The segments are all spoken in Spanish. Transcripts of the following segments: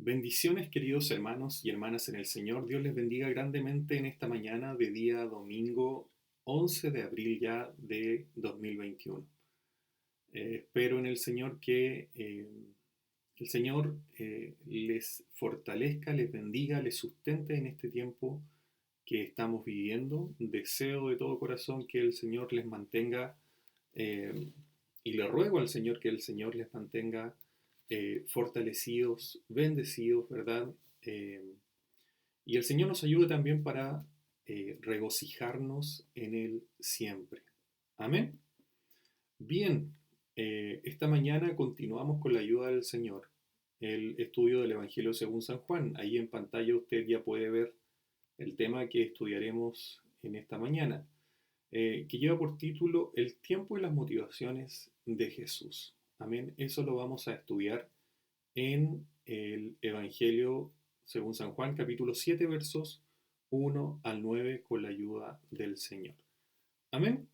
Bendiciones, queridos hermanos y hermanas en el Señor. Dios les bendiga grandemente en esta mañana de día domingo 11 de abril ya de 2021. Espero en el Señor que el Señor les fortalezca, les bendiga, les sustente en este tiempo que estamos viviendo. Deseo de todo corazón que el Señor les mantenga eh, y le ruego al Señor que el Señor les mantenga fortalecidos, bendecidos, ¿verdad? Eh, y el Señor nos ayude también para regocijarnos en Él siempre. Amén. Bien, esta mañana continuamos con la ayuda del Señor, el estudio del Evangelio según San Juan. Ahí en pantalla usted ya puede ver el tema que estudiaremos en esta mañana, que lleva por título El tiempo y las motivaciones de Jesús. Amén. Eso lo vamos a estudiar en el Evangelio según San Juan, capítulo 7, versos 1 al 9, con la ayuda del Señor. Amén.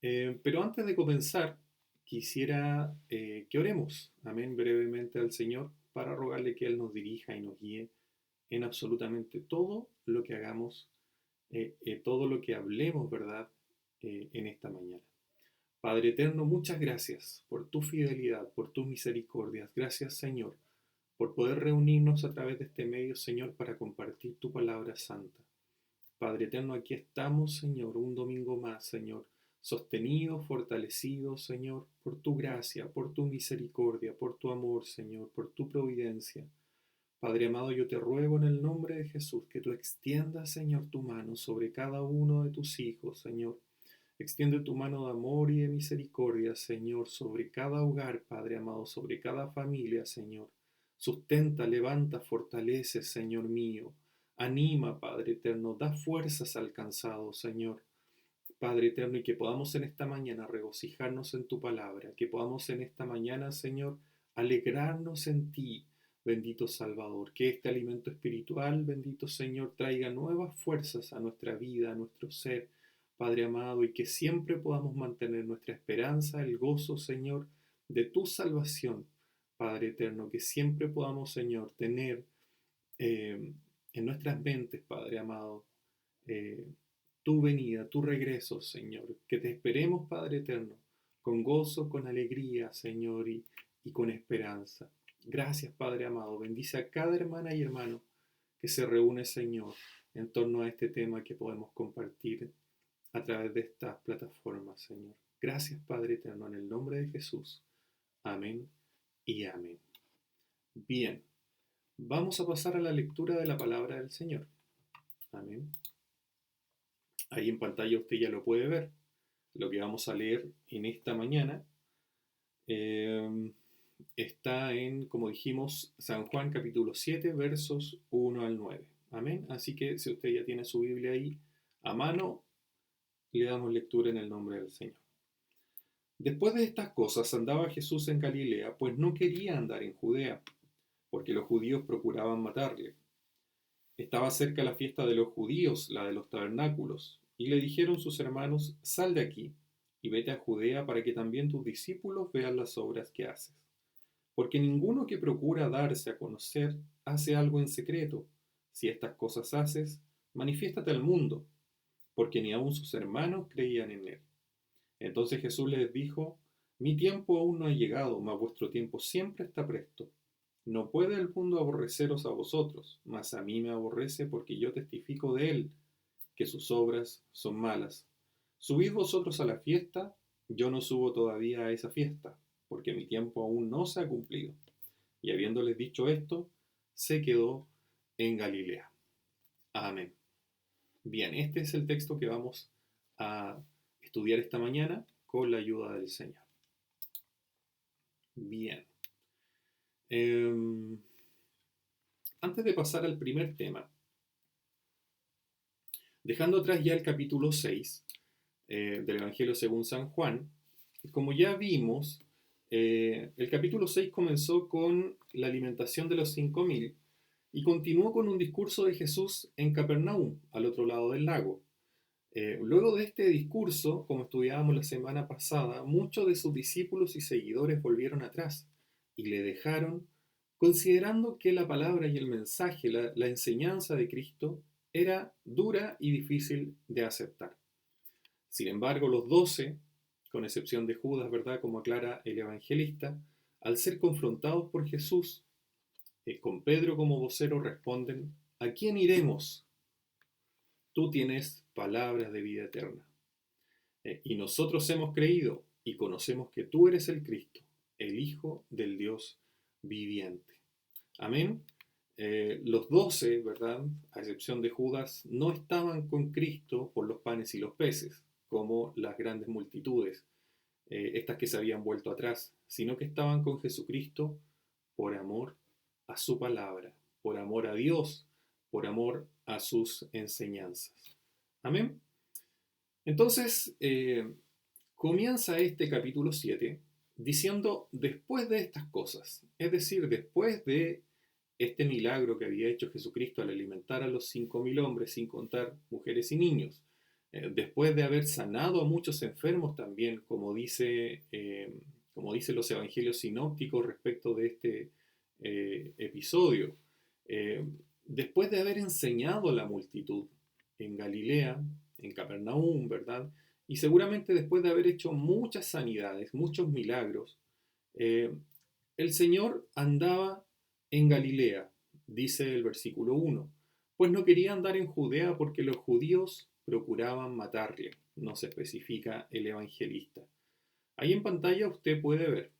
Pero antes de comenzar, quisiera que oremos, amén, brevemente al Señor para rogarle que Él nos dirija y nos guíe en absolutamente todo lo que hagamos, todo lo que hablemos, ¿verdad? En esta mañana. Padre eterno, muchas gracias por tu fidelidad, por tus misericordias. Gracias, Señor, por poder reunirnos a través de este medio, Señor, para compartir tu palabra santa. Padre eterno, aquí estamos, Señor, un domingo más, Señor, sostenidos, fortalecidos, Señor, por tu gracia, por tu misericordia, por tu amor, Señor, por tu providencia. Padre amado, yo te ruego en el nombre de Jesús que tú extiendas, Señor, tu mano sobre cada uno de tus hijos, Señor. Extiende tu mano de amor y de misericordia, Señor, sobre cada hogar, Padre amado, sobre cada familia, Señor. Sustenta, levanta, fortalece, Señor mío. Anima, Padre eterno, da fuerzas al cansado, Señor. Padre eterno, y que podamos en esta mañana regocijarnos en tu palabra, que podamos en esta mañana, Señor, alegrarnos en ti, bendito Salvador, que este alimento espiritual, bendito Señor, traiga nuevas fuerzas a nuestra vida, a nuestro ser, Padre amado, y que siempre podamos mantener nuestra esperanza, el gozo, Señor, de tu salvación, Padre eterno, que siempre podamos, Señor, tener en nuestras mentes, Padre amado, eh, tu venida, tu regreso, Señor. Que te esperemos, Padre eterno, con gozo, con alegría, Señor, y con esperanza. Gracias, Padre amado. Bendice a cada hermana y hermano que se reúne, Señor, en torno a este tema que podemos compartir a través de estas plataformas, Señor. Gracias, Padre eterno, en el nombre de Jesús. Amén y amén. Bien, vamos a pasar a la lectura de la palabra del Señor. Amén. Ahí en pantalla usted ya lo puede ver. Lo que vamos a leer en esta mañana eh, está en, como dijimos, San Juan capítulo 7, versos 1 al 9. Amén. Así que si usted ya tiene su Biblia ahí a mano, le damos lectura en el nombre del Señor. Después de estas cosas andaba Jesús en Galilea, pues no quería andar en Judea, porque los judíos procuraban matarle. Estaba cerca la fiesta de los judíos, la de los tabernáculos, y le dijeron sus hermanos: Sal de aquí y vete a Judea para que también tus discípulos vean las obras que haces. Porque ninguno que procura darse a conocer hace algo en secreto. Si estas cosas haces, manifiéstate al mundo, porque ni aun sus hermanos creían en él. Entonces Jesús les dijo: Mi tiempo aún no ha llegado, mas vuestro tiempo siempre está presto. No puede el mundo aborreceros a vosotros, mas a mí me aborrece porque yo testifico de él, que sus obras son malas. Subid vosotros a la fiesta, yo no subo todavía a esa fiesta, porque mi tiempo aún no se ha cumplido. Y habiéndoles dicho esto, se quedó en Galilea. Amén. Bien, este es el texto que vamos a estudiar esta mañana con la ayuda del Señor. Bien. Eh, Antes de pasar al primer tema, dejando atrás ya el capítulo 6 del Evangelio según San Juan, como ya vimos, el capítulo 6 comenzó con la alimentación de los 5.000 y continuó con un discurso de Jesús en Capernaum, al otro lado del lago. Luego de este discurso, como estudiábamos la semana pasada, muchos de sus discípulos y seguidores volvieron atrás y le dejaron considerando que la palabra y el mensaje, la enseñanza de Cristo, era dura y difícil de aceptar. Sin embargo, los 12, con excepción de Judas, ¿verdad? Como aclara el evangelista, al ser confrontados por Jesús, con Pedro como vocero, responden: ¿a quién iremos? Tú tienes palabras de vida eterna. Y nosotros hemos creído y conocemos que tú eres el Cristo, el Hijo del Dios viviente. Amén. Los 12, ¿verdad? A excepción de Judas, no estaban con Cristo por los panes y los peces, como las grandes multitudes, estas que se habían vuelto atrás, sino que estaban con Jesucristo por amor a su palabra, por amor a Dios, por amor a sus enseñanzas. Amén. Entonces, comienza este capítulo 7 diciendo: después de estas cosas, es decir, después de este milagro que había hecho Jesucristo al alimentar a los 5.000 hombres, sin contar mujeres y niños, después de haber sanado a muchos enfermos también, como dice los evangelios sinópticos respecto de este episodio, eh, después de haber enseñado a la multitud en Galilea, en Capernaum, ¿verdad? Y seguramente después de haber hecho muchas sanidades, muchos milagros, eh, el Señor andaba en Galilea, dice el versículo 1, pues no quería andar en Judea porque los judíos procuraban matarle, nos especifica el evangelista. Ahí en pantalla usted puede ver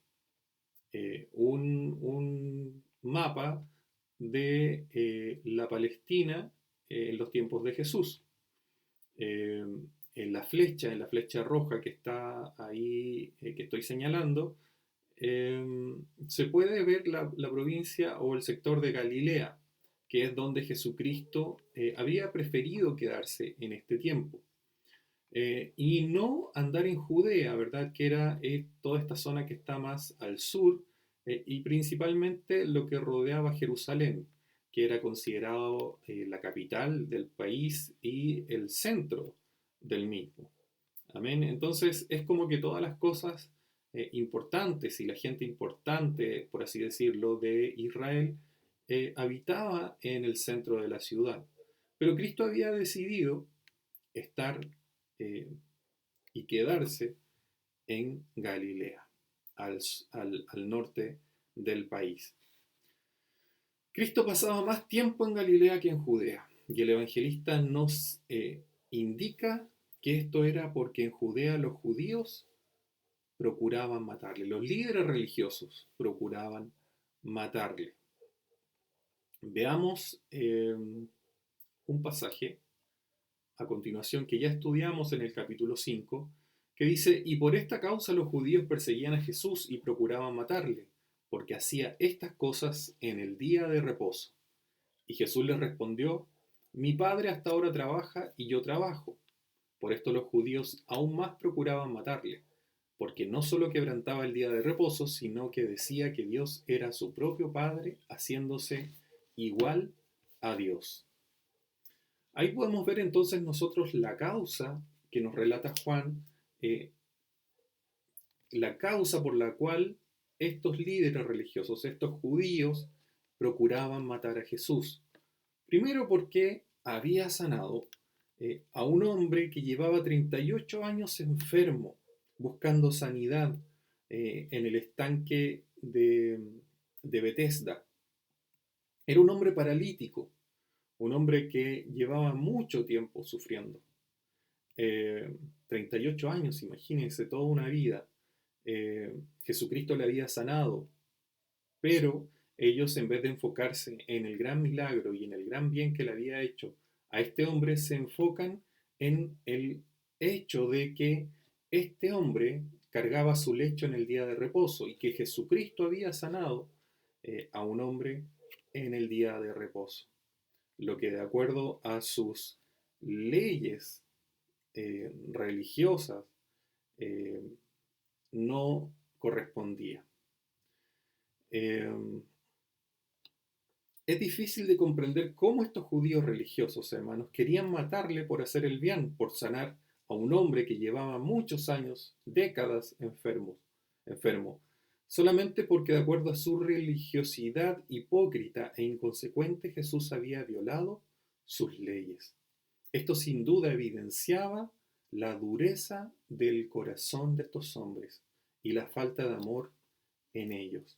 un mapa de la Palestina en los tiempos de Jesús. Eh, en la flecha roja que está ahí, que estoy señalando, eh, se puede ver la provincia o el sector de Galilea, que es donde Jesucristo había preferido quedarse en este tiempo. Y no andar en Judea, ¿verdad? Que era toda esta zona que está más al sur y principalmente lo que rodeaba Jerusalén, que era considerado la capital del país y el centro del mismo. Amén. Entonces es como que todas las cosas importantes y la gente importante, por así decirlo, de Israel habitaba en el centro de la ciudad. Pero Cristo había decidido estar y quedarse en Galilea, al norte del país. Cristo pasaba más tiempo en Galilea que en Judea, y el evangelista nos indica que esto era porque en Judea los judíos procuraban matarle, los líderes religiosos procuraban matarle. Veamos un pasaje a continuación que ya estudiamos en el capítulo 5, que dice: y por esta causa los judíos perseguían a Jesús y procuraban matarle, porque hacía estas cosas en el día de reposo. Y Jesús les respondió: mi Padre hasta ahora trabaja y yo trabajo. Por esto los judíos aún más procuraban matarle, porque no solo quebrantaba el día de reposo, sino que decía que Dios era su propio Padre, haciéndose igual a Dios. Ahí podemos ver entonces nosotros la causa que nos relata Juan, eh, la causa por la cual estos líderes religiosos, estos judíos, procuraban matar a Jesús. Primero porque había sanado a un hombre que llevaba 38 años enfermo, buscando sanidad en el estanque de Betesda. Era un hombre paralítico, un hombre que llevaba mucho tiempo sufriendo. 38 años, imagínense, toda una vida. Jesucristo le había sanado, pero ellos, en vez de enfocarse en el gran milagro y en el gran bien que le había hecho a este hombre, se enfocan en el hecho de que este hombre cargaba su lecho en el día de reposo y que Jesucristo había sanado a un hombre en el día de reposo, lo que de acuerdo a sus leyes religiosas eh, no correspondía. Es difícil de comprender cómo estos judíos religiosos, hermanos, querían matarle por hacer el bien, por sanar a un hombre que llevaba muchos años, décadas enfermo, solamente porque de acuerdo a su religiosidad hipócrita e inconsecuente Jesús había violado sus leyes. Esto sin duda evidenciaba la dureza del corazón de estos hombres y la falta de amor en ellos.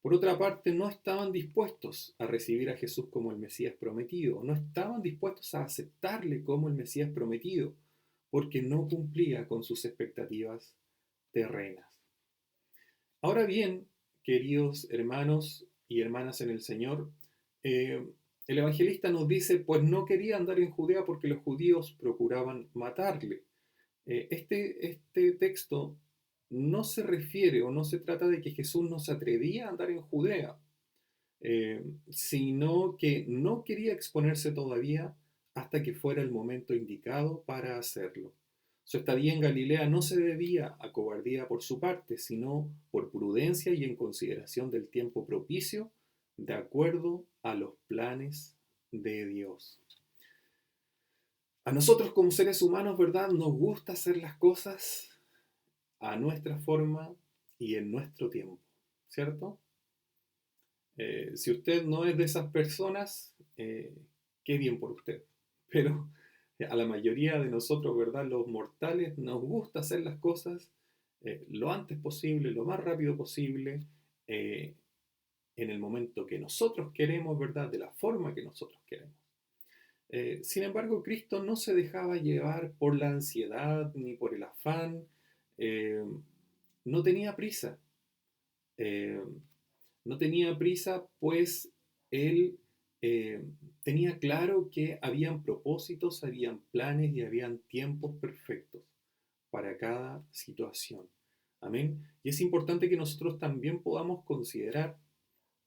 Por otra parte, no estaban dispuestos a recibir a Jesús como el Mesías prometido, no estaban dispuestos a aceptarle como el Mesías prometido, porque no cumplía con sus expectativas terrenas. Ahora bien, queridos hermanos y hermanas en el Señor, eh, el evangelista nos dice, pues no quería andar en Judea porque los judíos procuraban matarle. Este texto no se refiere o no se trata de que Jesús no se atrevía a andar en Judea, sino que no quería exponerse todavía hasta que fuera el momento indicado para hacerlo. Su estadía en Galilea no se debía a cobardía por su parte, sino por prudencia y en consideración del tiempo propicio, de acuerdo a los planes de Dios. A nosotros como seres humanos, ¿verdad? Nos gusta hacer las cosas a nuestra forma y en nuestro tiempo, ¿cierto? Si usted no es de esas personas, qué bien por usted. Pero a la mayoría de nosotros, ¿verdad? Los mortales nos gusta hacer las cosas lo antes posible, lo más rápido posible, eh, en el momento que nosotros queremos, ¿verdad? De la forma que nosotros queremos. Sin embargo, Cristo no se dejaba llevar por la ansiedad ni por el afán, eh, no tenía prisa. Eh, no tenía prisa, pues él eh, tenía claro que habían propósitos, habían planes y habían tiempos perfectos para cada situación. Amén. Y es importante que nosotros también podamos considerar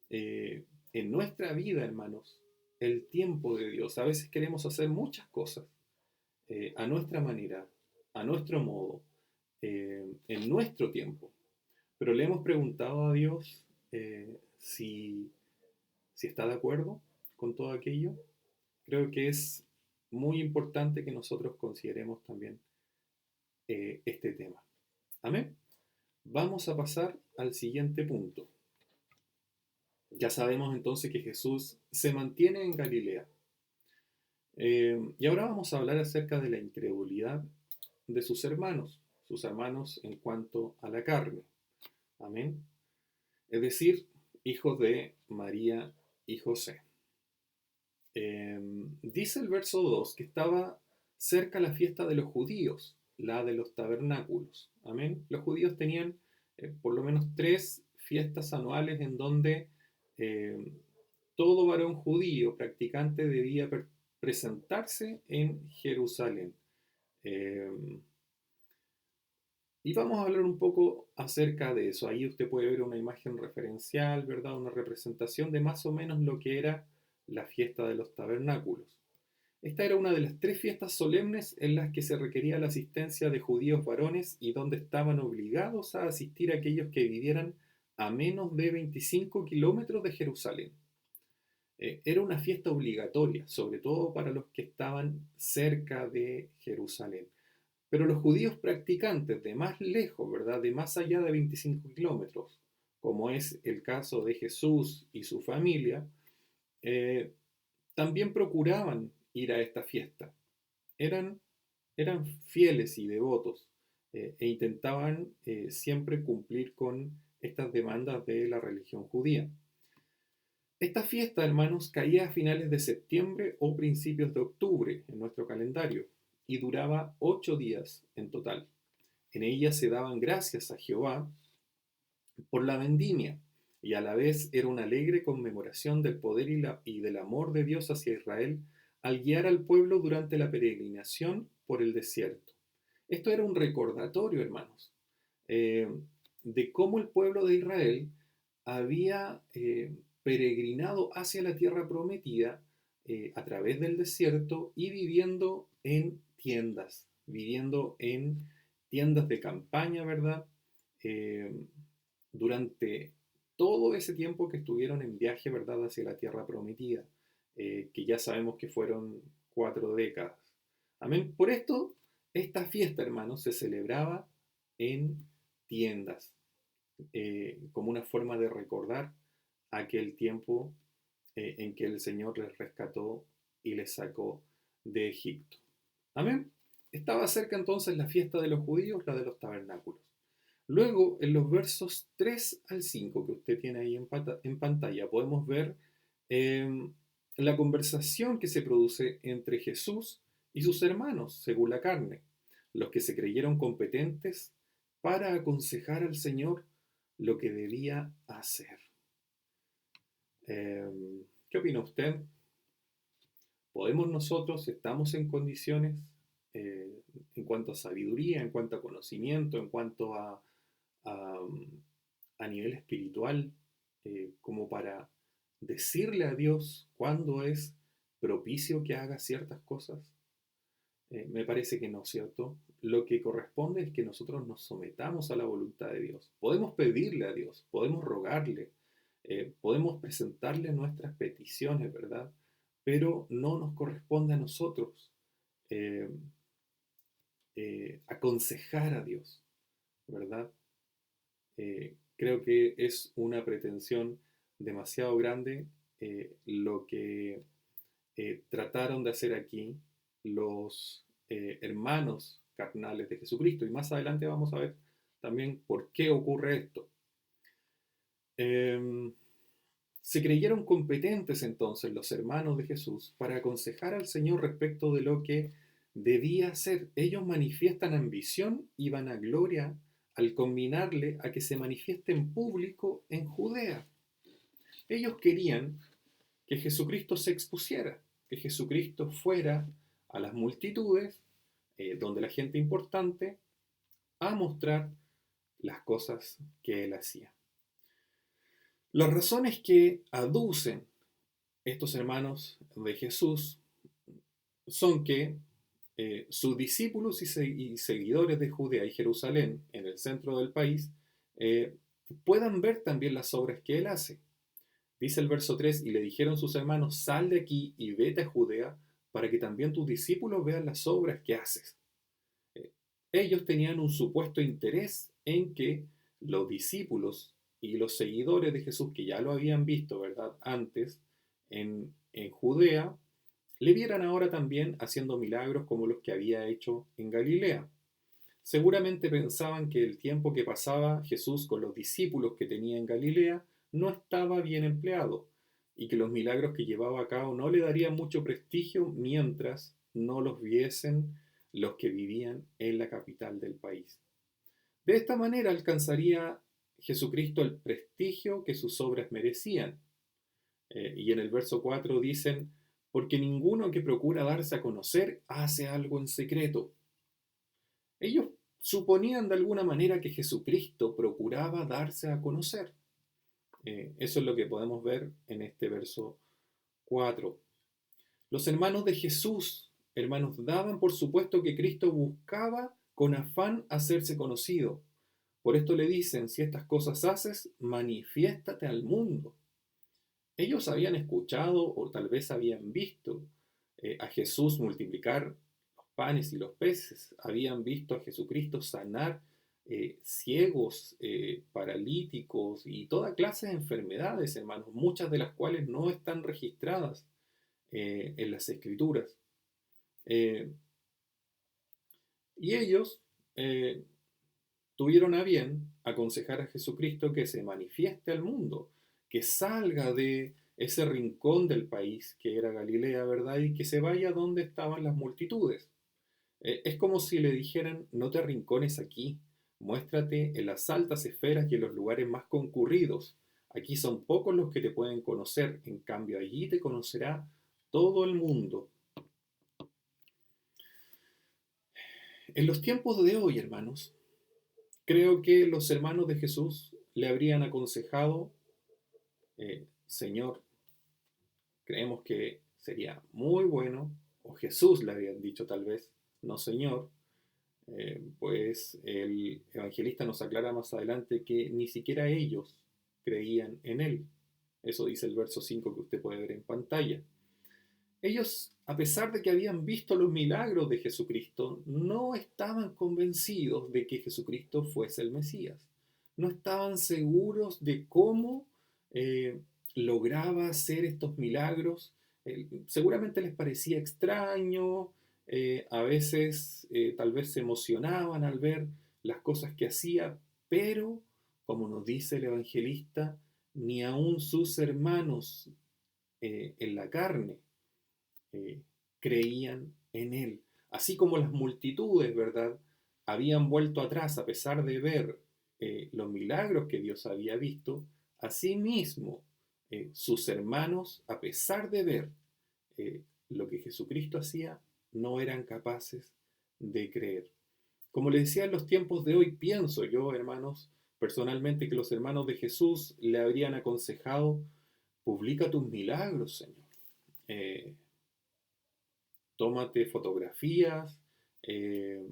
en nuestra vida, hermanos, el tiempo de Dios. A veces queremos hacer muchas cosas a nuestra manera, a nuestro modo, en nuestro tiempo. Pero le hemos preguntado a Dios si está de acuerdo con todo aquello. Creo que es muy importante que nosotros consideremos también este tema. Amén. Vamos a pasar al siguiente punto. Ya sabemos entonces que Jesús se mantiene en Galilea. Y ahora vamos a hablar acerca de la incredulidad de sus hermanos en cuanto a la carne. Amén. Es decir, hijos de María y José. Dice el verso 2 que estaba cerca la fiesta de los judíos, la de los tabernáculos. Amén. Los judíos tenían por lo menos 3 fiestas anuales en donde eh, todo varón judío practicante debía presentarse en Jerusalén. Eh, y vamos a hablar un poco acerca de eso. Ahí usted puede ver una imagen referencial, ¿verdad? Una representación de más o menos lo que era la fiesta de los tabernáculos. Esta era una de las 3 fiestas solemnes en las que se requería la asistencia de judíos varones y donde estaban obligados a asistir aquellos que vivieran a menos de 25 kilómetros de Jerusalén. Era una fiesta obligatoria, sobre todo para los que estaban cerca de Jerusalén. Pero los judíos practicantes de más lejos, ¿verdad? De más allá de 25 kilómetros, como es el caso de Jesús y su familia, eh, también procuraban ir a esta fiesta. Eran, eran fieles y devotos e intentaban siempre cumplir con estas demandas de la religión judía. Esta fiesta, hermanos, caía a finales de septiembre o principios de octubre en nuestro calendario y duraba 8 días en total. En ella se daban gracias a Jehová por la vendimia y a la vez era una alegre conmemoración del poder y del amor de Dios hacia Israel al guiar al pueblo durante la peregrinación por el desierto. Esto era un recordatorio, hermanos, eh, de cómo el pueblo de Israel había peregrinado hacia la tierra prometida a través del desierto y viviendo en tiendas de campaña, ¿verdad? Eh, durante todo ese tiempo que estuvieron en viaje, ¿verdad?, hacia la tierra prometida, que ya sabemos que fueron 4 décadas. Amén. Por esto, esta fiesta, hermanos, se celebraba en tiendas. como una forma de recordar aquel tiempo en que el Señor les rescató y les sacó de Egipto. Amén. Estaba cerca entonces la fiesta de los judíos, la de los tabernáculos. Luego, en los versos 3 al 5 que usted tiene ahí en pantalla, podemos ver eh, la conversación que se produce entre Jesús y sus hermanos, según la carne, los que se creyeron competentes para aconsejar al Señor lo que debía hacer. ¿Qué opina usted? ¿Podemos nosotros, estamos en condiciones en cuanto a sabiduría, en cuanto a conocimiento, en cuanto a, a nivel espiritual, como para decirle a Dios cuándo es propicio que haga ciertas cosas? Me parece que no, ¿cierto? Lo que corresponde es que nosotros nos sometamos a la voluntad de Dios. Podemos pedirle a Dios, podemos rogarle, podemos presentarle nuestras peticiones, ¿verdad? Pero no nos corresponde a nosotros eh, aconsejar a Dios, ¿verdad? Creo que es una pretensión demasiado grande lo que trataron de hacer aquí los hermanos carnales de Jesucristo. Y más adelante vamos a ver también por qué ocurre esto. Eh, Se creyeron competentes entonces los hermanos de Jesús para aconsejar al Señor respecto de lo que debía hacer. Ellos manifiestan ambición y vanagloria al combinarle a que se manifieste en público en Judea. Ellos querían que Jesucristo se expusiera, que Jesucristo fuera a las multitudes, donde la gente importante, a mostrar las cosas que él hacía. Las razones que aducen estos hermanos de Jesús son que sus discípulos y seguidores de Judea y Jerusalén, en el centro del país, eh, puedan ver también las obras que él hace. Dice el verso 3, y le dijeron sus hermanos, sal de aquí y vete a Judea, para que también tus discípulos vean las obras que haces. Eh, Ellos tenían un supuesto interés en que los discípulos y los seguidores de Jesús, que ya lo habían visto, ¿verdad?, antes en Judea, le vieran ahora también haciendo milagros como los que había hecho en Galilea. Seguramente pensaban que el tiempo que pasaba Jesús con los discípulos que tenía en Galilea no estaba bien empleado y que los milagros que llevaba a cabo no le darían mucho prestigio mientras no los viesen los que vivían en la capital del país. De esta manera alcanzaría Jesucristo el prestigio que sus obras merecían. Y en el verso 4 dicen, porque ninguno que procura darse a conocer hace algo en secreto. Ellos suponían de alguna manera que Jesucristo procuraba darse a conocer. Eso es lo que podemos ver en este verso 4. Los hermanos de Jesús, hermanos, daban por supuesto que Cristo buscaba con afán hacerse conocido. Por esto le dicen, si estas cosas haces, manifiéstate al mundo. Ellos habían escuchado o tal vez habían visto a Jesús multiplicar los panes y los peces, habían visto a Jesucristo sanar ciegos, paralíticos y toda clase de enfermedades, hermanos, muchas de las cuales no están registradas en las escrituras. Eh, y ellos eh, tuvieron a bien aconsejar a Jesucristo que se manifieste al mundo, que salga de ese rincón del país que era Galilea, ¿verdad? Y que se vaya donde estaban las multitudes. Es como si le dijeran, no te arrincones aquí, muéstrate en las altas esferas y en los lugares más concurridos. Aquí son pocos los que te pueden conocer, en cambio allí te conocerá todo el mundo. En los tiempos de hoy, hermanos, creo que los hermanos de Jesús le habrían aconsejado, Señor, creemos que sería muy bueno, o Jesús le habían dicho tal vez, no Señor, pues el evangelista nos aclara más adelante que ni siquiera ellos creían en él. Eso dice el verso 5 que usted puede ver en pantalla. Ellos, a pesar de que habían visto los milagros de Jesucristo, no estaban convencidos de que Jesucristo fuese el Mesías. no estaban seguros de cómo lograba hacer estos milagros. Seguramente les parecía extraño, a veces tal vez se emocionaban al ver las cosas que hacía, pero, como nos dice el evangelista, ni aun sus hermanos en la carne eh, creían en él. Así como las multitudes, ¿verdad? Habían vuelto atrás a pesar de ver los milagros que Dios había visto, asimismo sus hermanos, a pesar de ver lo que Jesucristo hacía, no eran capaces de creer. Como les decía, en los tiempos de hoy, pienso yo, hermanos, personalmente, que los hermanos de Jesús le habrían aconsejado: publica tus milagros, Señor. Eh, Tómate fotografías, eh,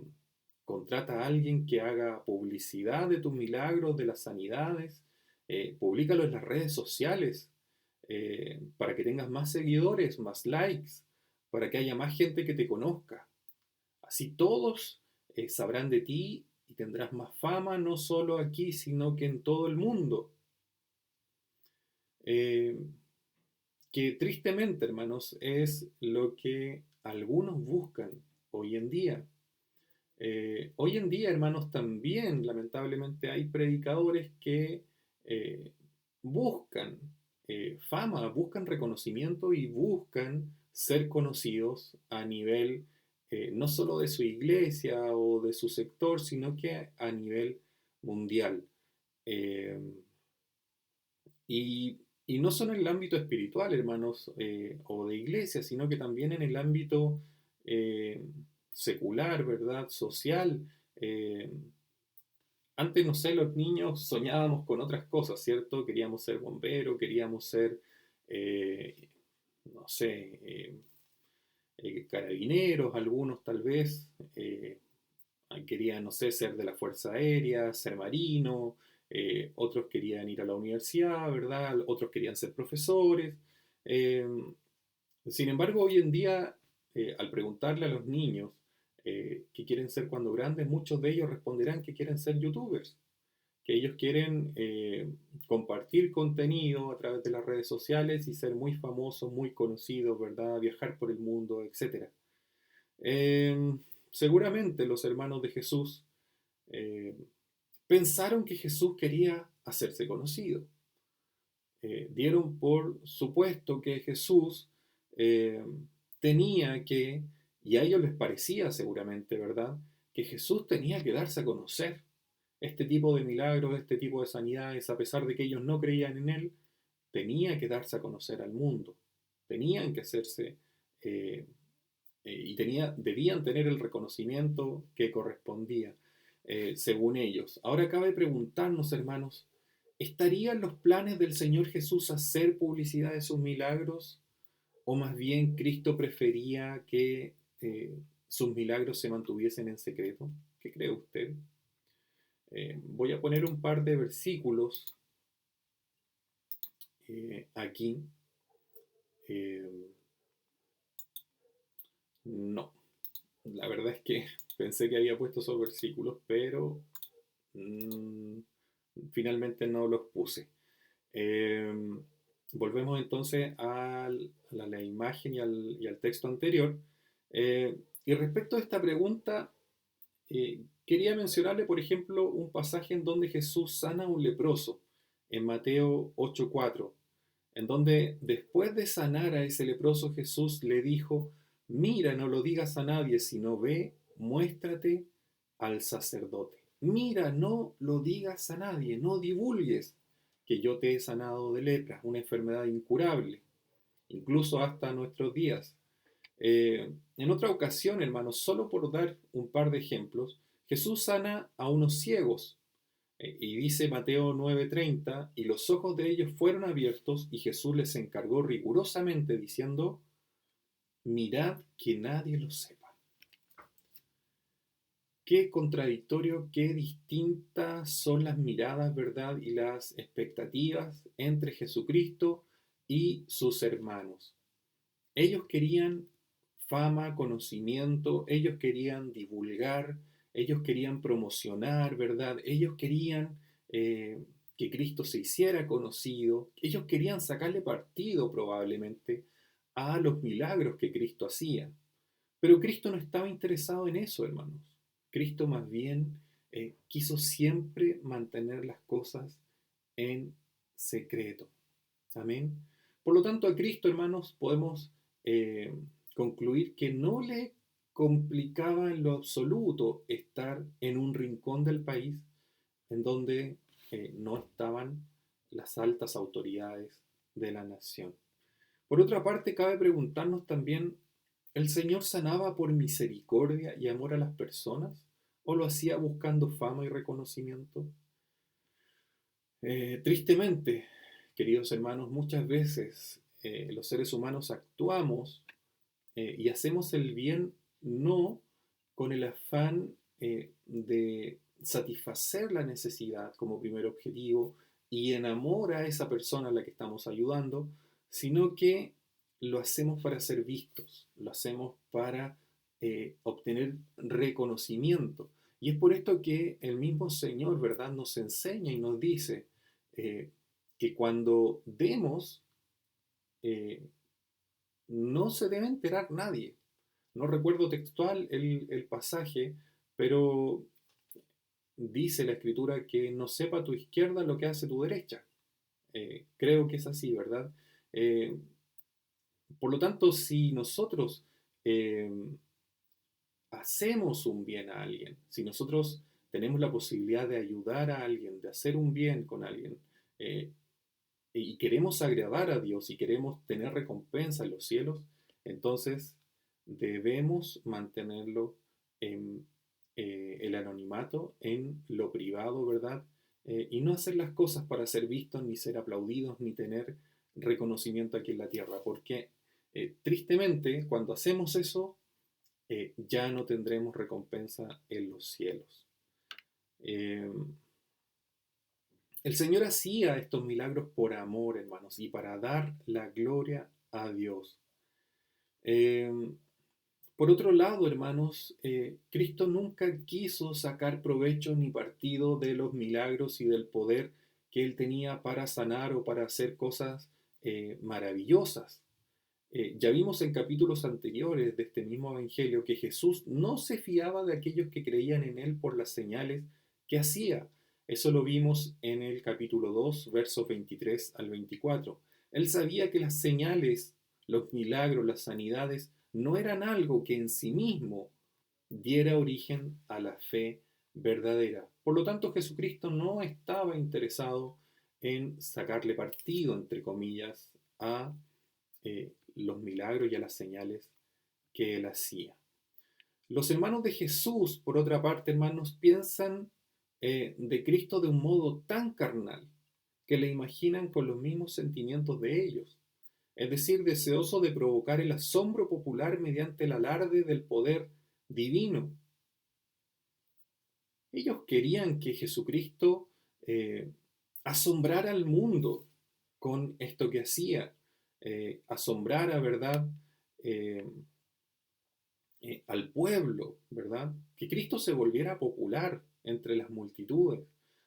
contrata a alguien que haga publicidad de tus milagros, de las sanidades, públicalo en las redes sociales para que tengas más seguidores, más likes, para que haya más gente que te conozca. Así todos sabrán de ti y tendrás más fama, no solo aquí, sino que en todo el mundo. Eh, que tristemente, hermanos, es lo que algunos buscan hoy en día. Hoy en día, hermanos, también lamentablemente hay predicadores que eh, buscan fama, buscan reconocimiento y buscan ser conocidos a nivel no solo de su iglesia o de su sector, sino que a nivel mundial. Eh, y no solo en el ámbito espiritual, hermanos, o de iglesia, sino que también en el ámbito eh, secular, ¿verdad? Social. Eh, Antes, no sé, los niños soñábamos con otras cosas, ¿cierto? Queríamos ser bombero, queríamos ser, eh, no sé, carabineros, algunos tal vez. Querían, no sé, ser de la Fuerza Aérea, ser marino, otros querían ir a la universidad, ¿verdad? Otros querían ser profesores. Eh, Sin embargo, hoy en día, al preguntarle a los niños qué quieren ser cuando grandes, muchos de ellos responderán que quieren ser youtubers, que ellos quieren compartir contenido a través de las redes sociales y ser muy famosos, muy conocidos, ¿verdad? Viajar por el mundo, etcétera. Eh, Seguramente los hermanos de Jesús eh, pensaron que Jesús quería hacerse conocido. Dieron por supuesto que Jesús eh, tenía que, y a ellos les parecía seguramente, ¿verdad? Que Jesús tenía que darse a conocer este tipo de milagros, este tipo de sanidades, a pesar de que ellos no creían en él, tenía que darse a conocer al mundo. Tenían que hacerse eh, y debían tener el reconocimiento que correspondía, según ellos. Ahora cabe preguntarnos, hermanos, ¿estarían los planes del Señor Jesús hacer publicidad de sus milagros? ¿O más bien Cristo prefería que sus milagros se mantuviesen en secreto? ¿Qué cree usted? Voy a poner un par de versículos aquí. Eh, no, la verdad es que pensé que había puesto esos versículos, pero mm, finalmente no los puse. Eh, Volvemos entonces a la imagen y al texto anterior. Y respecto a esta pregunta, quería mencionarle, por ejemplo, un pasaje en donde Jesús sana a un leproso, en Mateo 8:4, en donde después de sanar a ese leproso, Jesús le dijo: mira, no lo digas a nadie, sino ve, muéstrate al sacerdote. Mira, no lo digas a nadie, no divulgues que yo te he sanado de lepra, una enfermedad incurable, incluso hasta nuestros días. En otra ocasión, hermanos, solo por dar un par de ejemplos, Jesús sana a unos ciegos. Y dice Mateo 9:30, y los ojos de ellos fueron abiertos y Jesús les encargó rigurosamente diciendo: mirad que nadie lo sepa. Qué contradictorio, qué distintas son las miradas, ¿verdad? Y las expectativas entre Jesucristo y sus hermanos. Ellos querían fama, conocimiento, ellos querían divulgar, ellos querían promocionar, ¿verdad? Ellos querían que Cristo se hiciera conocido. Ellos querían sacarle partido probablemente a los milagros que Cristo hacía. Pero Cristo no estaba interesado en eso, hermanos. Cristo más bien quiso siempre mantener las cosas en secreto. Amén. Por lo tanto, a Cristo, hermanos, podemos eh, concluir que no le complicaba en lo absoluto estar en un rincón del país en donde no estaban las altas autoridades de la nación. Por otra parte, cabe preguntarnos también, ¿el Señor sanaba por misericordia y amor a las personas o lo hacía buscando fama y reconocimiento? Tristemente, queridos hermanos, muchas veces los seres humanos actuamos y hacemos el bien no con el afán de satisfacer la necesidad como primer objetivo y en amor a esa persona a la que estamos ayudando, sino que lo hacemos para ser vistos, lo hacemos para obtener reconocimiento. Y es por esto que el mismo Señor, ¿verdad?, nos enseña y nos dice eh, que cuando demos, eh, no se debe enterar nadie. No recuerdo textual el pasaje, pero dice la escritura que no sepa tu izquierda lo que hace tu derecha. Creo que es así, ¿verdad? Eh, por lo tanto, si nosotros eh, hacemos un bien a alguien, si nosotros tenemos la posibilidad de ayudar a alguien, de hacer un bien con alguien, eh, y queremos agradar a Dios y queremos tener recompensa en los cielos, entonces debemos mantenerlo en el anonimato, en lo privado, ¿verdad? Y no hacer las cosas para ser vistos, ni ser aplaudidos, ni tener reconocimiento aquí en la tierra, porque tristemente cuando hacemos eso, ya no tendremos recompensa en los cielos. Eh, el Señor hacía estos milagros por amor, hermanos, y para dar la gloria a Dios. Eh, por otro lado, hermanos, Cristo nunca quiso sacar provecho ni partido de los milagros y del poder que Él tenía para sanar o para hacer cosas maravillosas. Ya vimos en capítulos anteriores de este mismo Evangelio que Jesús no se fiaba de aquellos que creían en Él por las señales que hacía. Eso lo vimos en el capítulo 2, versos 23 al 24. Él sabía que las señales, los milagros, las sanidades, no eran algo que en sí mismo diera origen a la fe verdadera. Por lo tanto, Jesucristo no estaba interesado en sacarle partido, entre comillas, a los milagros y a las señales que él hacía. Los hermanos de Jesús, por otra parte, hermanos, piensan de Cristo de un modo tan carnal que le imaginan con los mismos sentimientos de ellos, es decir, deseoso de provocar el asombro popular mediante el alarde del poder divino. Ellos querían que Jesucristo eh, asombrara al mundo con esto que hacía, asombrara, ¿verdad? Eh, al pueblo, ¿verdad? Que Cristo se volviera popular entre las multitudes.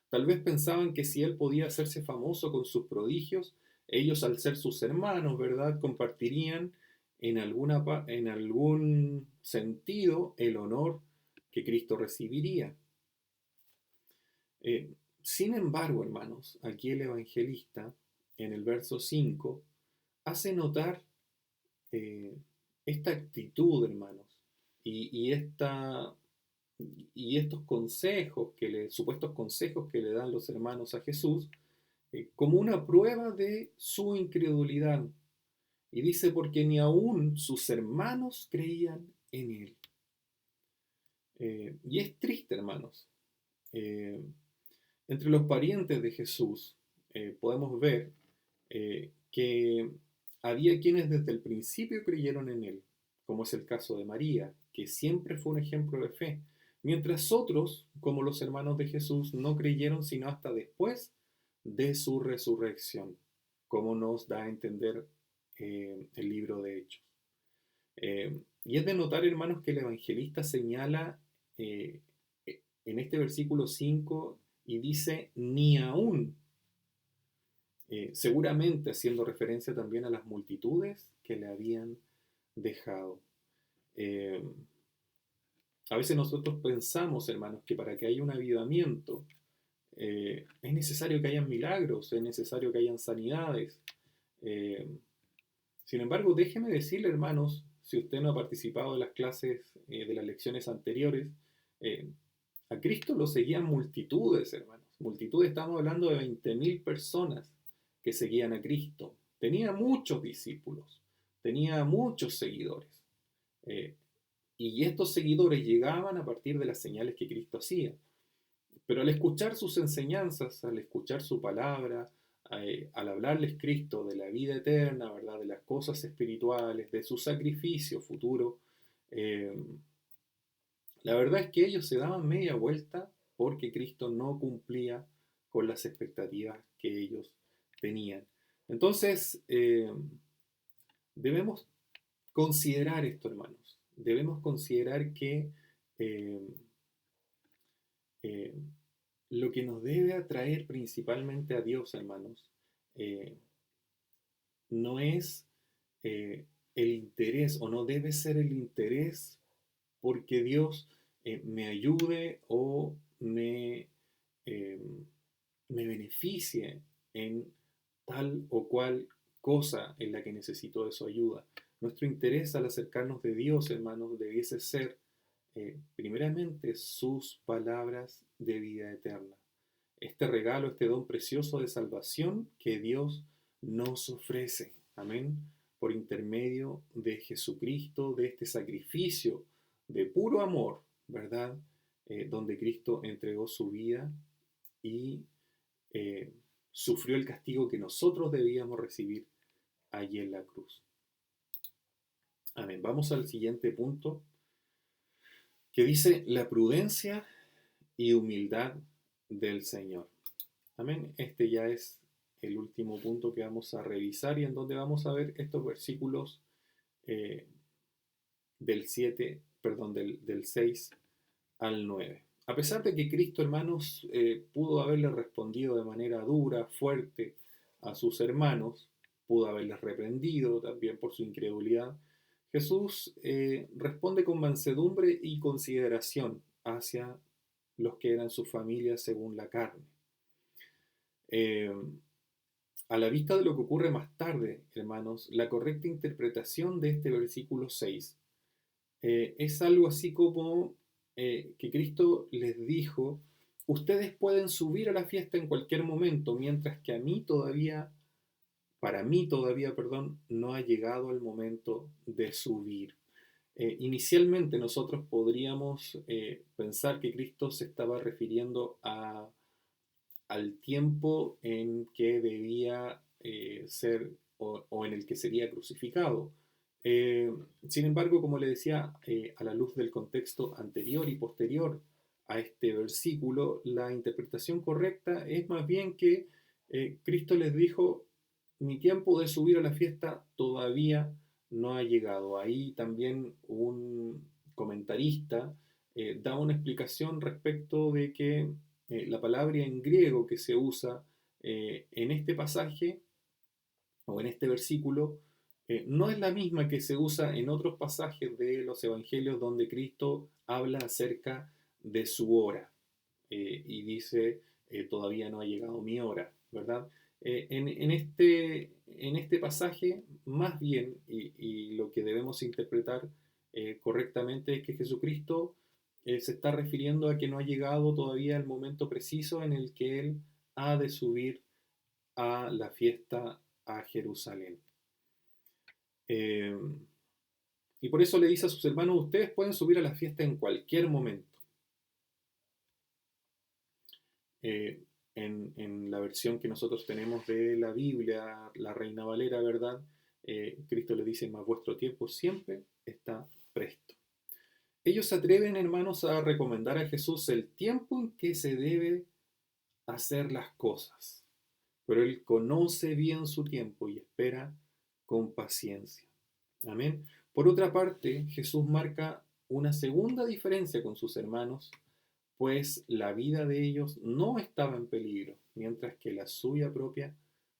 Tal vez pensaban que si él podía hacerse famoso con sus prodigios, ellos al ser sus hermanos, ¿verdad? Compartirían en algún sentido el honor que Cristo recibiría. Sin embargo, hermanos, aquí el evangelista, en el verso 5, hace notar eh, esta actitud, hermanos, y, y, esta, y estos consejos, supuestos consejos que le dan los hermanos a Jesús, como una prueba de su incredulidad. Y dice, porque ni aún sus hermanos creían en él. Y es triste, hermanos. Eh, Entre los parientes de Jesús podemos ver que había quienes desde el principio creyeron en él, como es el caso de María, que siempre fue un ejemplo de fe, mientras otros, como los hermanos de Jesús, no creyeron sino hasta después de su resurrección, como nos da a entender el libro de Hechos. Y es de notar, hermanos, que el evangelista señala en este versículo 5 y dice ni aún, seguramente haciendo referencia también a las multitudes que le habían dejado. Eh, a veces nosotros pensamos, hermanos, que para que haya un avivamiento es necesario que hayan milagros, es necesario que hayan sanidades. Eh, Sin embargo, déjeme decirle, hermanos, si usted no ha participado de las clases, de las lecciones anteriores, eh, a Cristo lo seguían multitudes, hermanos. Multitudes, estamos hablando de 20.000 personas que seguían a Cristo. Tenía muchos discípulos, tenía muchos seguidores. Eh, y estos seguidores llegaban a partir de las señales que Cristo hacía. Pero al escuchar sus enseñanzas, al escuchar su palabra, al hablarles Cristo de la vida eterna, ¿verdad? De las cosas espirituales, de su sacrificio futuro, eh, la verdad es que ellos se daban media vuelta porque Cristo no cumplía con las expectativas que ellos tenían. Entonces, debemos considerar esto, hermanos. Debemos considerar que eh, eh, lo que nos debe atraer principalmente a Dios, hermanos, eh, no es eh, el interés o no debe ser el interés porque Dios me ayude o eh, me beneficie en tal o cual cosa en la que necesito de su ayuda. Nuestro interés al acercarnos de Dios, hermanos, debiese ser primeramente sus palabras de vida eterna. Este regalo, este don precioso de salvación que Dios nos ofrece. Amén. Por intermedio de Jesucristo, de este sacrificio de puro amor, ¿verdad? Donde Cristo entregó su vida y eh, sufrió el castigo que nosotros debíamos recibir allí en la cruz. Amén. Vamos al siguiente punto que dice la prudencia y humildad del Señor. Amén. Este ya es el último punto que vamos a revisar y en donde vamos a ver estos versículos eh, del 7, perdón, del 6 al 9. A pesar de que Cristo, hermanos, pudo haberle respondido de manera dura, fuerte a sus hermanos, pudo haberles reprendido también por su incredulidad, Jesús responde con mansedumbre y consideración hacia los que eran sus familias según la carne. Eh, a la vista de lo que ocurre más tarde, hermanos, la correcta interpretación de este versículo 6 es algo así como que Cristo les dijo, ustedes pueden subir a la fiesta en cualquier momento, mientras que para mí todavía, perdón, no ha llegado el momento de subir. Inicialmente nosotros podríamos pensar que Cristo se estaba refiriendo al tiempo en que debía ser o en el que sería crucificado. Eh, Sin embargo, como le decía, a la luz del contexto anterior y posterior a este versículo, la interpretación correcta es más bien que Cristo les dijo, mi tiempo de subir a la fiesta todavía no ha llegado. Ahí también un comentarista da una explicación respecto de que la palabra en griego que se usa en este pasaje o en este versículo no es la misma que se usa en otros pasajes de los evangelios donde Cristo habla acerca de su hora y dice todavía no ha llegado mi hora, ¿verdad? En este pasaje, más bien, y lo que debemos interpretar correctamente es que Jesucristo se está refiriendo a que no ha llegado todavía el momento preciso en el que Él ha de subir a la fiesta a Jerusalén. Eh, y por eso le dice a sus hermanos, ustedes pueden subir a la fiesta en cualquier momento. Eh, en la versión que nosotros tenemos de la Biblia, la Reina Valera, ¿verdad? Cristo le dice, mas vuestro tiempo siempre está presto. Ellos se atreven, hermanos, a recomendar a Jesús el tiempo en que se debe hacer las cosas, pero Él conoce bien su tiempo y espera con paciencia. Amén. Por otra parte, Jesús marca una segunda diferencia con sus hermanos pues la vida de ellos no estaba en peligro, mientras que la suya propia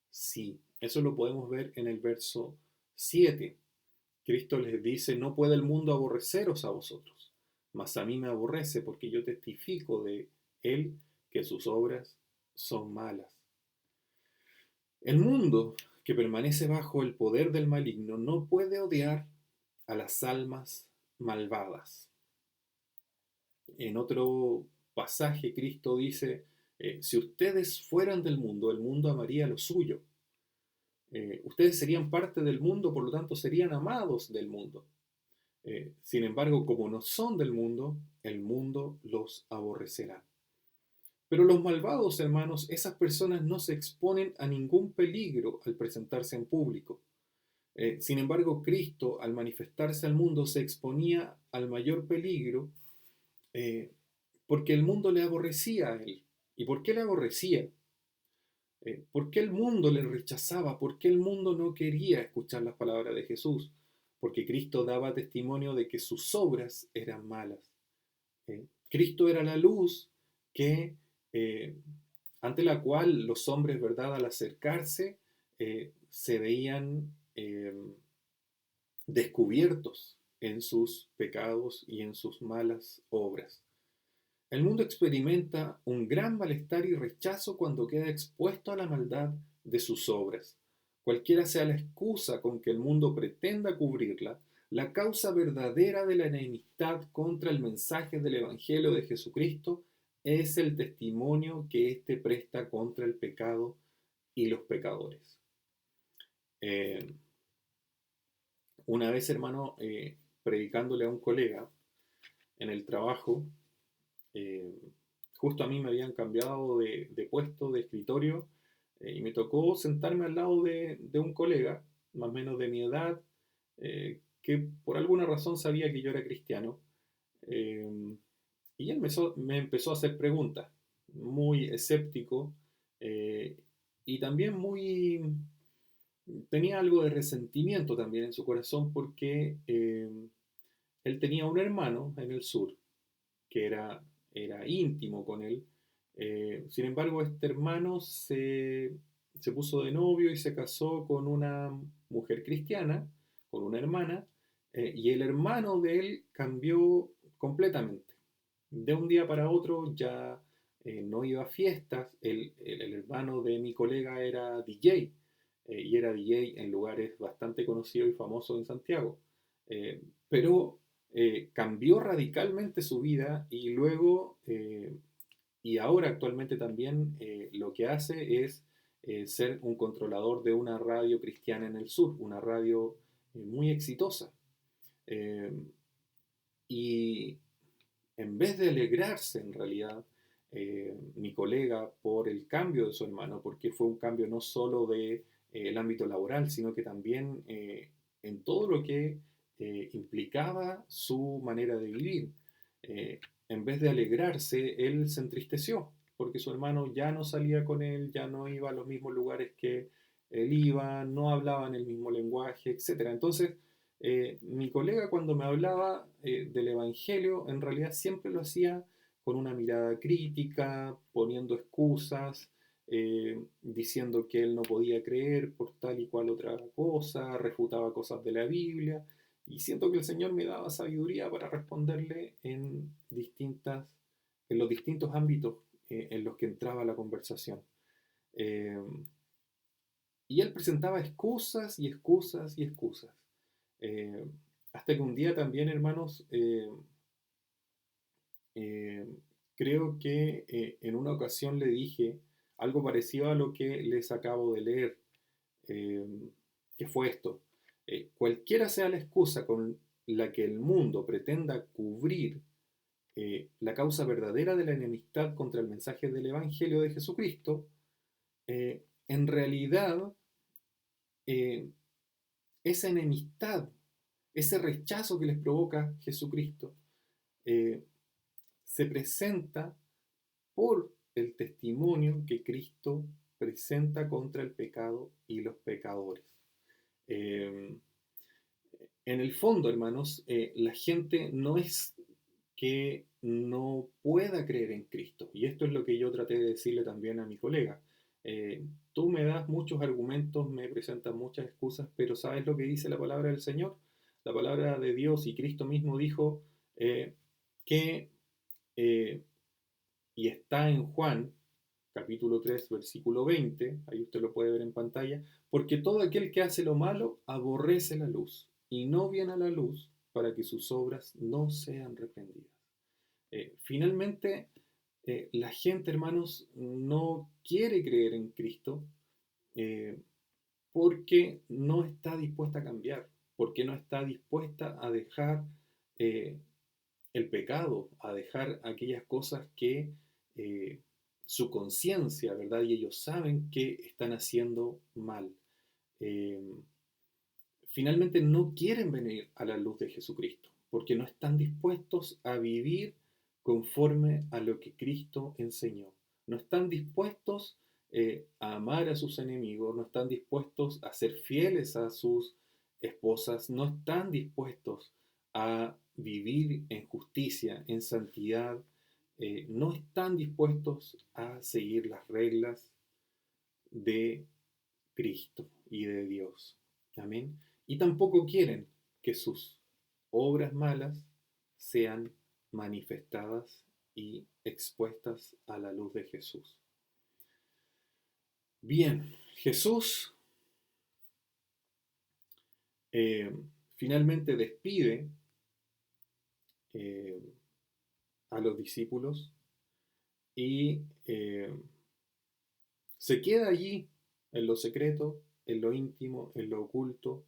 sí. Eso lo podemos ver en el verso 7. Cristo les dice, no puede el mundo aborreceros a vosotros, mas a mí me aborrece porque yo testifico de él que sus obras son malas. El mundo que permanece bajo el poder del maligno no puede odiar a las almas malvadas. En otro pasaje, Cristo dice, si ustedes fueran del mundo, el mundo amaría lo suyo. Ustedes serían parte del mundo, por lo tanto serían amados del mundo. Sin embargo, como no son del mundo, el mundo los aborrecerá. Pero los malvados, hermanos, esas personas no se exponen a ningún peligro al presentarse en público. Sin embargo, Cristo, al manifestarse al mundo, se exponía al mayor peligro eh, porque el mundo le aborrecía a él. ¿Y por qué le aborrecía? ¿Por qué el mundo le rechazaba? ¿Por qué el mundo no quería escuchar las palabras de Jesús? Porque Cristo daba testimonio de que sus obras eran malas. Cristo era la luz que, eh, ante la cual los hombres, ¿verdad?, al acercarse, se veían descubiertos en sus pecados y en sus malas obras. El mundo experimenta un gran malestar y rechazo cuando queda expuesto a la maldad de sus obras. Cualquiera sea la excusa con que el mundo pretenda cubrirla, la causa verdadera de la enemistad contra el mensaje del Evangelio de Jesucristo es el testimonio que éste presta contra el pecado y los pecadores. Eh, una vez, hermano, predicándole a un colega en el trabajo, eh, justo a mí me habían cambiado de puesto, de escritorio, y me tocó sentarme al lado de un colega, más o menos de mi edad, que por alguna razón sabía que yo era cristiano, eh, y él me empezó a hacer preguntas, muy escéptico, eh, y también tenía algo de resentimiento también en su corazón porque él tenía un hermano en el sur que era íntimo con él. Sin embargo, este hermano se puso de novio y se casó con una mujer cristiana, con una hermana, y el hermano de él cambió completamente. De un día para otro ya no iba a fiestas. El hermano de mi colega era DJ, y era DJ en lugares bastante conocidos y famosos en Santiago. Pero cambió radicalmente su vida y luego, y ahora actualmente también, lo que hace es ser un controlador de una radio cristiana en el sur, una radio muy exitosa. Eh, y en vez de alegrarse en realidad, mi colega, por el cambio de su hermano, porque fue un cambio no solo de el ámbito laboral, sino que también en todo lo que implicaba su manera de vivir. Eh, en vez de alegrarse, él se entristeció, porque su hermano ya no salía con él, ya no iba a los mismos lugares que él iba, no hablaban el mismo lenguaje, etc. Entonces, mi colega cuando me hablaba del Evangelio, en realidad siempre lo hacía con una mirada crítica, poniendo excusas, diciendo que él no podía creer por tal y cual otra cosa, refutaba cosas de la Biblia, y siento que el Señor me daba sabiduría para responderle en los distintos ámbitos en los que entraba la conversación. Eh, y él presentaba excusas y excusas y excusas. Eh, hasta que un día también, hermanos, eh, creo que en una ocasión le dije algo parecido a lo que les acabo de leer, eh, que fue esto. Cualquiera sea la excusa con la que el mundo pretenda cubrir la causa verdadera de la enemistad contra el mensaje del Evangelio de Jesucristo, en realidad eh, esa enemistad, ese rechazo que les provoca Jesucristo, eh, se presenta por el testimonio que Cristo presenta contra el pecado y los pecadores. Eh, en el fondo, hermanos, la gente no es que no pueda creer en Cristo. Y esto es lo que yo traté de decirle también a mi colega. Tú me das muchos argumentos, me presentas muchas excusas, pero ¿sabes lo que dice la palabra del Señor? La palabra de Dios y Cristo mismo dijo que, eh, y está en Juan, capítulo 3 versículo 20, ahí usted lo puede ver en pantalla, porque todo aquel que hace lo malo aborrece la luz y no viene a la luz para que sus obras no sean reprendidas. Finalmente, la gente, hermanos, no quiere creer en Cristo eh, porque no está dispuesta a cambiar, porque no está dispuesta a dejar eh, el pecado, a dejar aquellas cosas que eh, su conciencia, ¿verdad? Y ellos saben que están haciendo mal. Eh, Finalmente no quieren venir a la luz de Jesucristo, porque no están dispuestos a vivir conforme a lo que Cristo enseñó. No están dispuestos a amar a sus enemigos, no están dispuestos a ser fieles a sus esposas, no están dispuestos a vivir en justicia, en santidad, no están dispuestos a seguir las reglas de Cristo y de Dios. Amén. Y tampoco quieren que sus obras malas sean manifestadas y expuestas a la luz de Jesús. Bien, Jesús eh, finalmente despide eh, a los discípulos y se queda allí en lo secreto, en lo íntimo, en lo oculto,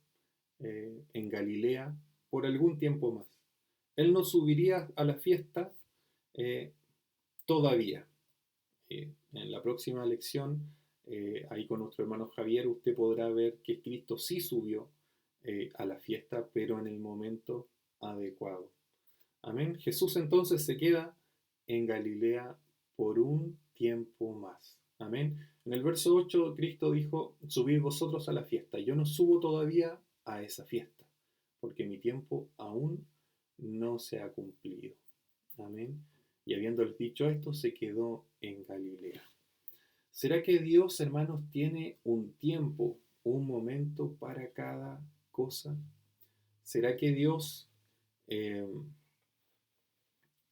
en Galilea, por algún tiempo más. Él no subiría a la fiesta eh, todavía. En la próxima lección, ahí con nuestro hermano Javier, usted podrá ver que Cristo sí subió a la fiesta, pero en el momento adecuado. Amén. Jesús entonces se queda en Galilea por un tiempo más. Amén. En el verso 8, Cristo dijo, subid vosotros a la fiesta. Yo no subo todavía a esa fiesta, porque mi tiempo aún no se ha cumplido. Amén. Y habiéndoles dicho esto, se quedó en Galilea. ¿Será que Dios, hermanos, tiene un tiempo, un momento para cada cosa? ¿Será que Dios eh,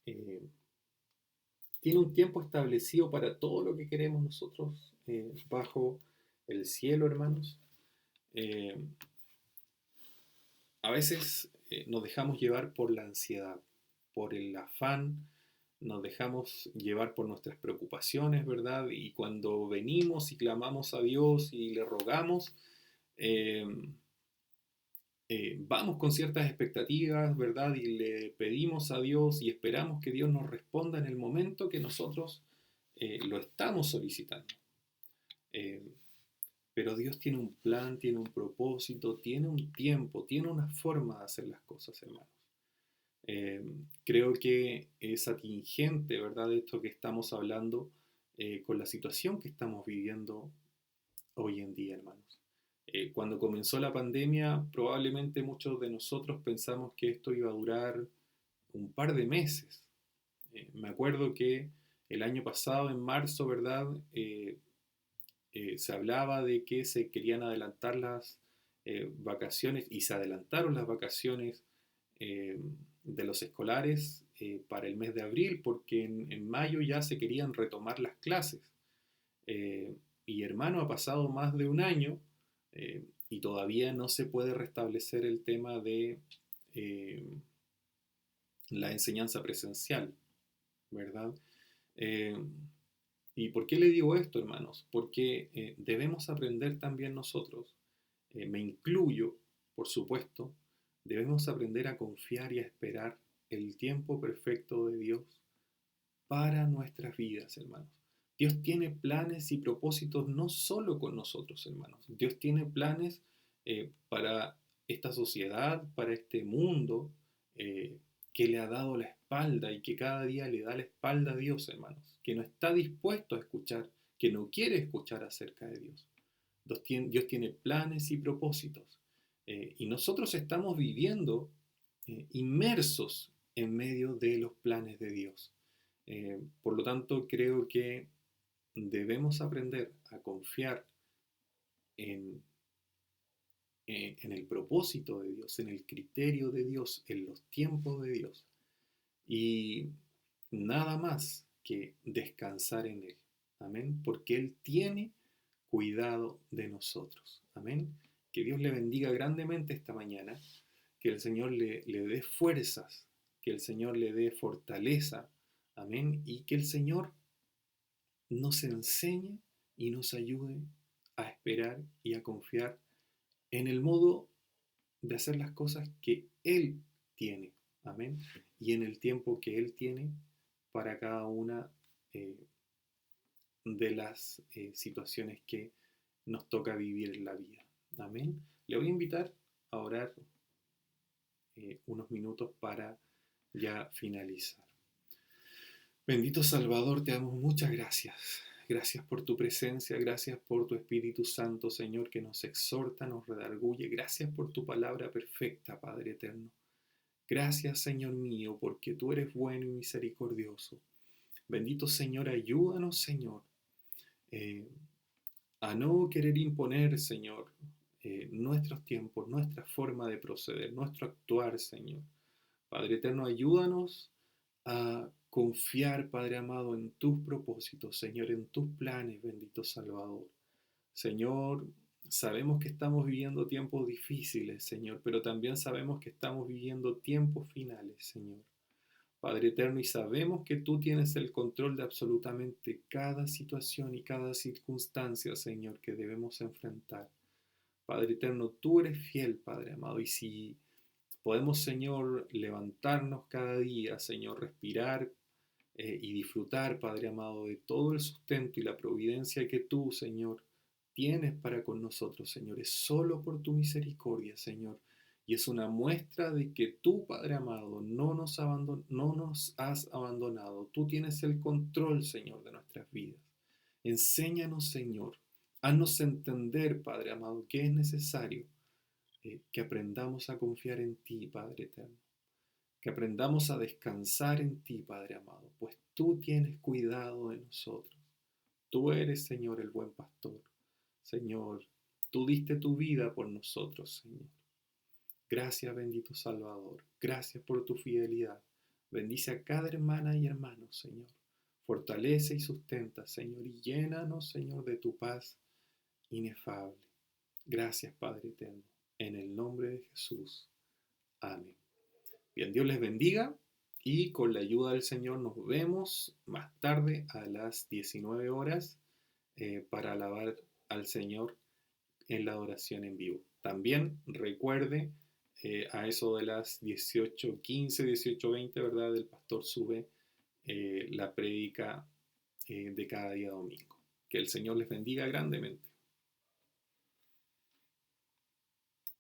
eh, tiene un tiempo establecido para todo lo que queremos nosotros bajo el cielo, hermanos? Eh, a veces nos dejamos llevar por la ansiedad, por el afán, nos dejamos llevar por nuestras preocupaciones, ¿verdad? Y cuando venimos y clamamos a Dios y le rogamos, eh, vamos con ciertas expectativas, ¿verdad? Y le pedimos a Dios y esperamos que Dios nos responda en el momento que nosotros lo estamos solicitando. Eh, pero Dios tiene un plan, tiene un propósito, tiene un tiempo, tiene una forma de hacer las cosas, hermanos. Eh, Creo que es atingente, ¿verdad?, esto que estamos hablando con la situación que estamos viviendo hoy en día, hermanos. Cuando comenzó la pandemia, probablemente muchos de nosotros pensamos que esto iba a durar un par de meses. Me acuerdo que el año pasado, en marzo, ¿verdad? Se hablaba de que se querían adelantar las vacaciones y se adelantaron las vacaciones eh, de los escolares para el mes de abril porque en mayo ya se querían retomar las clases. Y hermano, ha pasado más de un año y todavía no se puede restablecer el tema de eh, la enseñanza presencial, ¿verdad? Eh, ¿Y por qué le digo esto, hermanos? Porque debemos aprender también nosotros, me incluyo, por supuesto, debemos aprender a confiar y a esperar el tiempo perfecto de Dios para nuestras vidas, hermanos. Dios tiene planes y propósitos no solo con nosotros, hermanos. Dios tiene planes para esta sociedad, para este mundo que le ha dado la espalda y que cada día le da la espalda a Dios, hermanos. Que no está dispuesto a escuchar, que no quiere escuchar acerca de Dios. Dios tiene planes y propósitos. Y nosotros estamos viviendo inmersos en medio de los planes de Dios. Por lo tanto, creo que debemos aprender a confiar en, en el propósito de Dios, en el criterio de Dios, en los tiempos de Dios. Y nada más que descansar en Él. Amén. Porque Él tiene cuidado de nosotros. Amén. Que Dios le bendiga grandemente esta mañana. Que el Señor le dé fuerzas. Que el Señor le dé fortaleza. Amén. Y que el Señor nos enseñe y nos ayude a esperar y a confiar en el modo de hacer las cosas que Él tiene. Amén. Y en el tiempo que Él tiene para cada una eh, de las situaciones que nos toca vivir en la vida. Amén. Le voy a invitar a orar unos minutos para ya finalizar. Bendito Salvador, te damos muchas gracias. Gracias por tu presencia, gracias por tu Espíritu Santo, Señor, que nos exhorta, nos redarguye. Gracias por tu palabra perfecta, Padre eterno. Gracias, Señor mío, porque tú eres bueno y misericordioso. Bendito Señor, ayúdanos, Señor, eh, a no querer imponer, Señor, nuestros tiempos, nuestra forma de proceder, nuestro actuar, Señor. Padre eterno, ayúdanos a confiar, Padre amado, en tus propósitos, Señor, en tus planes, bendito Salvador. Señor, sabemos que estamos viviendo tiempos difíciles, Señor, pero también sabemos que estamos viviendo tiempos finales, Señor. Padre eterno, y sabemos que tú tienes el control de absolutamente cada situación y cada circunstancia, Señor, que debemos enfrentar. Padre eterno, tú eres fiel, Padre amado, y si podemos, Señor, levantarnos cada día, Señor, respirar y disfrutar, Padre amado, de todo el sustento y la providencia que tú, Señor, tienes para con nosotros, Señor. Es solo por tu misericordia, Señor. Y es una muestra de que tú, Padre amado, no nos has abandonado. Tú tienes el control, Señor, de nuestras vidas. Enséñanos, Señor. Haznos entender, Padre amado, que es necesario que aprendamos a confiar en ti, Padre eterno. Que aprendamos a descansar en ti, Padre amado, pues tú tienes cuidado de nosotros. Tú eres, Señor, el buen pastor. Señor, tú diste tu vida por nosotros, Señor. Gracias, bendito Salvador. Gracias por tu fidelidad. Bendice a cada hermana y hermano, Señor. Fortalece y sustenta, Señor, y llénanos, Señor, de tu paz inefable. Gracias, Padre eterno. En el nombre de Jesús. Amén. Bien, Dios les bendiga y con la ayuda del Señor nos vemos más tarde a las 19 horas para alabar al Señor en la adoración en vivo. También recuerde a eso de las 18:15, 18:20, ¿verdad? El pastor sube la prédica de cada día domingo. Que el Señor les bendiga grandemente.